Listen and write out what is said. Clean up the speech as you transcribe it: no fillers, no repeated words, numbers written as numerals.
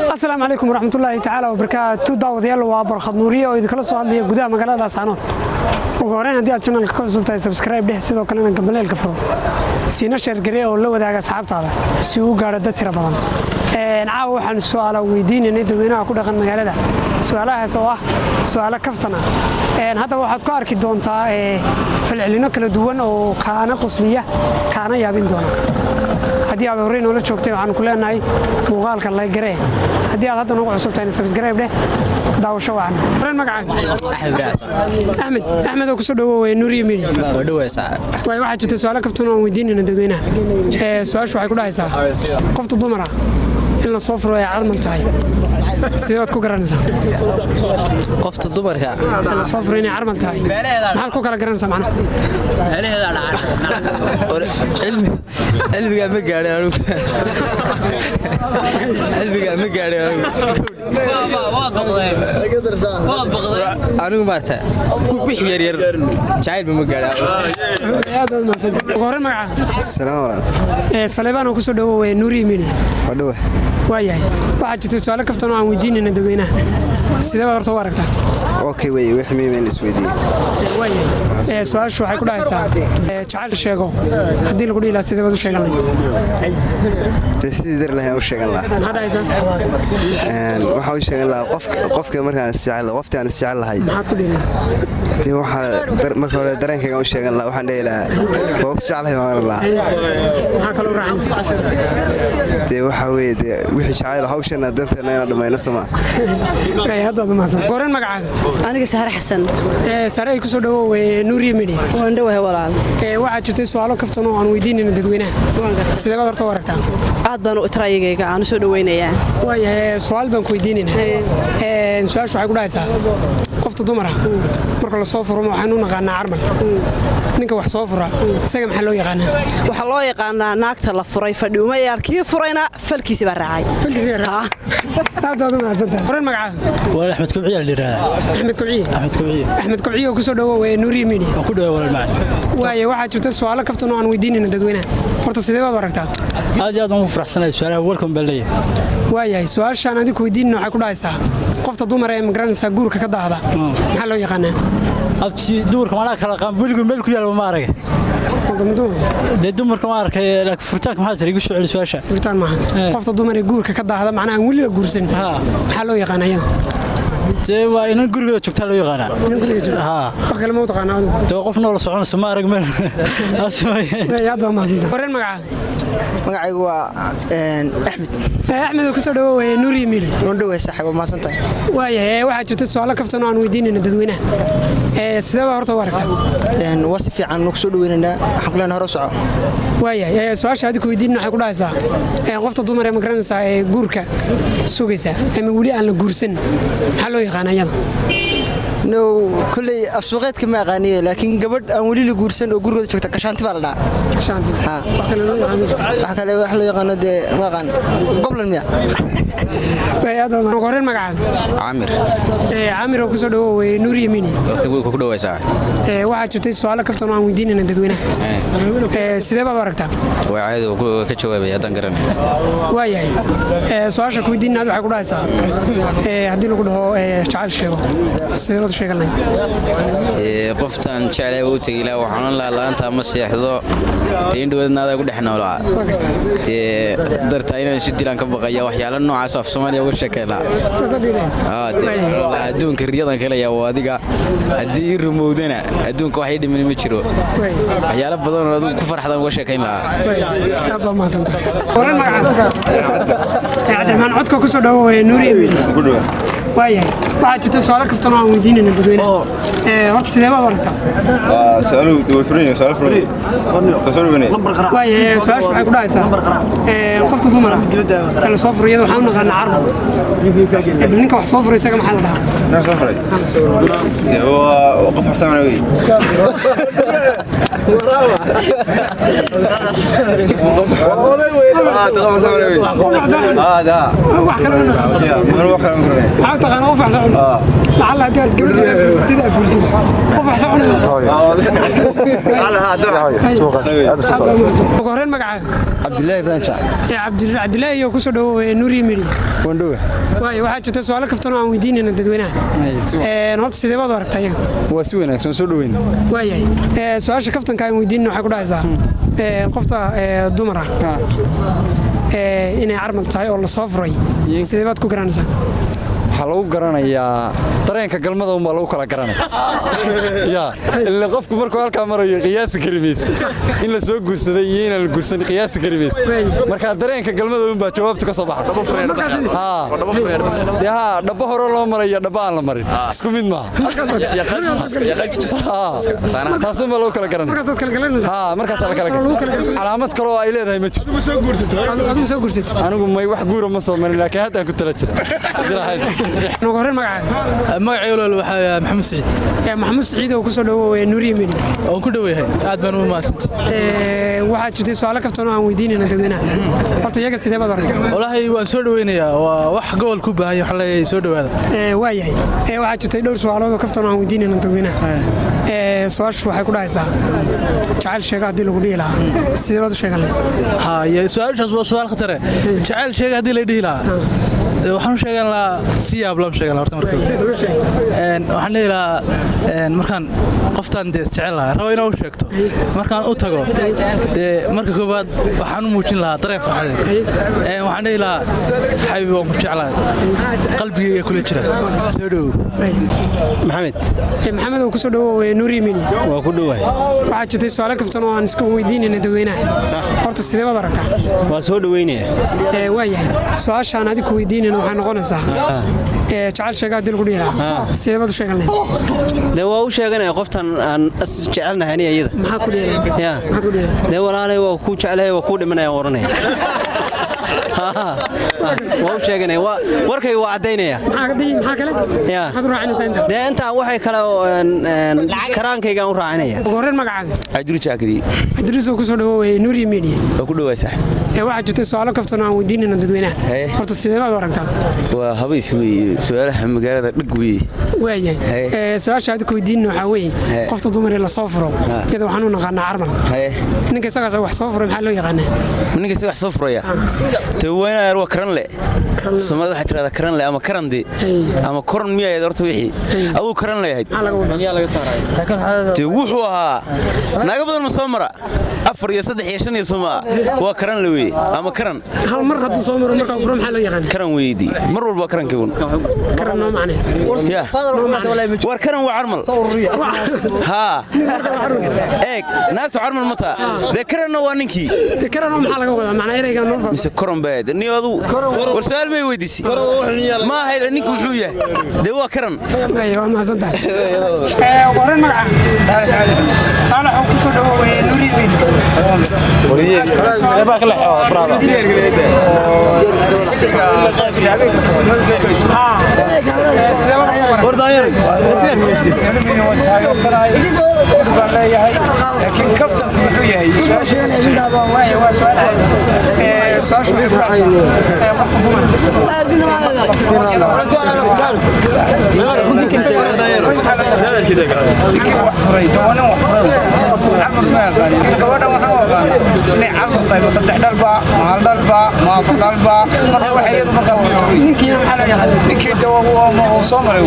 السلام عليكم ورحمة الله تعالى وبركاته. داود يلا وبرخد نورية وإذا كل سؤال لي قدام مقالة سانون وقارن هدي أتشنال كونسبت سبسكرايب له سيدو كلنا قبل الكفر سينا شرقري أو لو ذاك أصحاب هذا سيو قارد ترى بدن نعاو حن سؤال ويدين ندوينا أكون دخل مقالة سؤالها سوا سؤال كفتنا هذا واحد كارك دونتا في العلنا كل دوان أو كان قصمية كان يابين دونا هدي هذا هورين ولا شوكتي وعن كلنا ناي مقال كلا يجري هدي هذا نوع سبتين سبسكرايب له داو شو عن رين مقعد أحمد وكسر دو نوري ميني ودوه ساعة واحد جت سؤال كفتنا ويدين ندوينا سؤال شو هيكون هاي ساعة قفت الضمرة إلا صفر يا عالم التاي سيرات كوكرانسا قفت الضمر كا إلا صفر إني عالم التاي ما كوكرانسا معنا قلبي قال مقاري قلبي قال مقاري أنا مارتا وحي ير شايل بمقاري قارن معه السلام عليكم صليبان وكسر دو نوري ميني ودوه واياي waxaa jirta su'aalo kaftana aan weydiinayna dadweynaha sidee baad horta u aragtaa okay way wixii meemen isweydiin waayay su'aashu waxay ku dhahaysaa jacayl sheego haddii lagu dhihi lahaa sidee baad u sheegan lahayd sidii dar lahayn u sheegan lahaa maxaa dhahaysaa waxa u sheegan lahaa qofka markaan isjecel qoftii aan isjecel lahay maxaad ku dhihi tii waxa marka hore dareenkayga u sheegan lahaa waxaan dhihi lahaa qof jecelahay ma oran lahaa maxaa kaloo raacinaysaa tii waxa weeye wixii jacayl hawshana danteena inaan dhamayno sama hadda mahadsan gooreen magacaaga aniga Sahar Xasan sare ay ku soo dhawow Nuuriye Media waan dhawahay walaal waxaa jirtay su'aalo kaftan oo aan weydiinayna dadweynaha sidee baad horta u aragtaa aad baan u tiraayigayga aan soo dhaweynayaa waayahay su'aal baan ku weydiinaynaa su'aashu waxay ku dhahaysaa qofta dumar ah marka la soo furo waxaan u naqaanaa arman ninka wax soo fura isaga maxaa loo yaqaanaa waxa loo yaqaanaa naagta la furay fadhiuma yarkii furayna falkiisa baa raacay falkiisa raacay هذا ما زنت فرن مقعد ولا أحمد كوبعي اللي راه أحمد كوبعي وكسر دوا نوري ميدي وكله ولا معه واي واحد شفت السؤال كفتنا عن ويدين ندوينه فرت سيدي ورقتها هذه أظن مفرح سنة السؤال أولكم بالليل واي سؤال شان هذيك ويدين نوع كل عيسى قفت ضمر مقرن سجور كذا هذا محله يقنع أبتي دوركم على كلام بلكم يا المماركة ده دمركم عارك لك فرتاك ما هذا يقول على سواشة فرتان معه قفت ضمر يجور كذا هذا معناه ولا جورسن محله يقنع يوم تبغى إنه نقول كذا شو تلو يقنع ها أكلم موت قناع توقفنا ولا صعون سمارك من يا ده ما زين ورين مقعد magacaygu waa Axmed ku soo dhawow Nuuriye Media waan dhawahay saaxiib ma santahay waayahay waxa jirta su'aalo kaftan oo aan weydiinayna dadweynaha sidee baa horta u aragtaa waa si fiican ugu soo dhaweynaa waxaan ku leenahay hore soco waayahay su'aasha hadii ku weydiin waxay ku dhahaysaa qofta dumar ee magranaysa ee guurka sugaysa ama wali aan la guursan maxaa loo yaqaanaa no kulay afsuuqeedka ma aqaaniye laakiin gabadh aan wali la guursan oo gurigooda joogta kashaanti baa la dhaca kashaanti ha wax kale loo yaqaano de ma aqaan goblan miya bayada ma qoreen magacaaga Amir oo ku soo dhawow Nuuriye Media ku dhawaysaa waxa jirtay su'aalo kaftan oo aan weydiinayna dadweynaha sidee baad u aragtaa waa caadi oo ka jawaabay hadan garan waayahay su'aasha ku weydiinayna waxay ku dhahaysaa haddii lagu dhaho jacayl sheego sidee sheeganay qoftan jecel oo tagay waxaan la laanta ma seexdo teendhoodnaada ku dhaxnoolaa dartaa inaan si dilaan ka baqaya waxyaalo noocaas af Soomaaliya uga sheekayna adduunka riyadan kale yaa adiga hadii rumowdana adduunka wax dhimin ma jiro waxyaalo badan oo aad ku farxadan uga sheekayn lahaa aad ma santaa waran magaca Cabdiraxmaan codka ku soo dhawow Nuuriye Media waayahay waxa jirta su'aalo kaftan oo aan weydiinayna dadweynaha horta sidee baad u aragtaa سألوا دوفرين سؤال فريد بسألوا بني waayahay su'aashu waxay ku dhahaysaa qofta dumar ah la soo furiyay waxaan naqaanaa carab ninka wax soo furay isaga maxaa la dhahaa ناس فريد هو وقف حسام علوي هذا تقان وفح سعود لعل هدي قبل 60 ألف ugu horreyn magacaaga cabdillaahi ibraahim jaac cabdillaahi iyo kusoo dhawow nuuriye media wandhowe waayo waxaa jirta su'aalo kaftan oo aan weydiinayna dadweynaha horta sidee baad u aragtaa iyaga waa si wanaagsan soo dhaweyn waayahay su-aasha kaftanka aan weydiinayna waxay ku dhahaysaa qofta dumar ah inay carmal tahay oo la soo furay sidee baad ku garanaysaa waxaa lagu garanayaa dareenka galmada unbaa lagu kala garanaya ya ila qofku markuu halkaa marayo qiyaasi kari maysa in la soo guursaday iyo inaan la guursanin qiyaasi kari maysa marka dareenka galmada unbaa jawaabtu ka soo baxda dhabo hore loo maraya dhabo aan la marin isku mid maaha taasunbaa lagu kala garanaya markaasaa la kala garanaya calaamad kale oo ay leedahay ma jirto anigu may wax guura ma soo marin laakiin haddaan ku tala jira ugu horreyn magacaaga magacayga walaal waxaa maxamed saciid maxamuud saciid oo kusoo dhawow nuuriye media oo ku dhaweeyahay aad baan u mahadsantahay waxaa jirtay su'aalo kaftan oo aan weydiinayna dadweynaha horta iyaga sidee baad aragtaa wallaahi waan soo dhaweynayaa waa wax gobolka u baahan yahay waxa leeyahay soo dhawaada waayahay waxaa jirtay dhowr su'aalood oo kaftan oo aan weydiinayna dadweynaha su-aashu waxay ku dhahaysaa jacayl sheega haddii lagu dhihi lahaa sidee baad u sheegan lahayd su-aashaas waa su'aal khatare jacayl sheega haddii la dhihi lahaa waxaan u sheegan lahaa si yaab laan sheegan lahaa horta marka waxaan leeyahay markaan qoftaan dee jecel lahaa rabo inaan u sheegto markaan u tago dee marka koowaad waxaan u muujin lahaa dareen farxadeed waxaan leeyahay lahaa xabibi waan ku jeclahay qalbigayga kula jira soo dhowow maxamed oo kusoo dhawow nuuriye media waa ku dhowahay waxaa jirtay su'aalo kaftan oo aan iska weydiinayna dadweynaha horta sidee baad aragtaa waa soo dhaweynaya waayahay su-aashaan adiga ku weydiinayna waxay noqonaysaa jacayl sheega haddii lagu dhihi lahaa sidee baad u sheegan lahayd dee waa u sheeganaya qoftan aan jecelnahay aniga iyada maxaad ku dhihi lahayd dee walaalay waa kuu jeclahay waa kuu dhimanaya oranaya waa u sheeganaya warkayga waa caddaynaya maxaa kale maxaad u raacinaysaa inta dee intaa waxay kale karaankaygaan u raacinaya ugu horreyn magacaaga cabduljaakidi cabdiriis oo kusoo dhawow nuuriye media waa ku dhawaa sax waxaa jirtay su'aalo kaftan oo aan weydiinayna dadweynaha horta sidee baad u aragtaa waa habays weeye su'aalaha magaalada dhig weeye waayahay su-aasha adiga ku weydiinayna waxaa weeye qofta dumar ee la soo furo iyada waxaan u naqaanaa carmal ninka isagaas wax soo furay maxaa loo yaqaanaa ninka isaga wax soo furaya tawayna waa karan le Soomaalida waxay tiraahdaa karan le ama karandi ama koran miyaa horta wixii aduu karan leeyahay miyaa laga saarayo wuxuu ahaa naga badan ma soo mara 4 iyo 3 iyo 5 iyo Soomaa waa karan le weeye ama karan hal mar hadduu soo maro markaa furo maxaa loo yaqaanaa karan weeydi mar walba karankeegun karan noo macne war karan waa carmal eeg naagtu carmal mata de karanna waa ninkii de karan maxaa laga wadaa macna ereyga noo fahmo mise koran baad ni adu war su'aal may weydiisi ma ahayd ninku muxuu yahay de waa karan waa mahadsantahay waran magaca saalax oo kusoo dhawow nuuriye baa kala xiraada laakiin kaftanku muxuu yahay gabadhan waxaan u aqaana inay carmar tahay ma 3 dhalba ma 1 dhalba ma 4 dhalba marka waxay iyadu markaa wadato ninkiina maxaa loo yaqaanaa ninkii dawa uu soo maray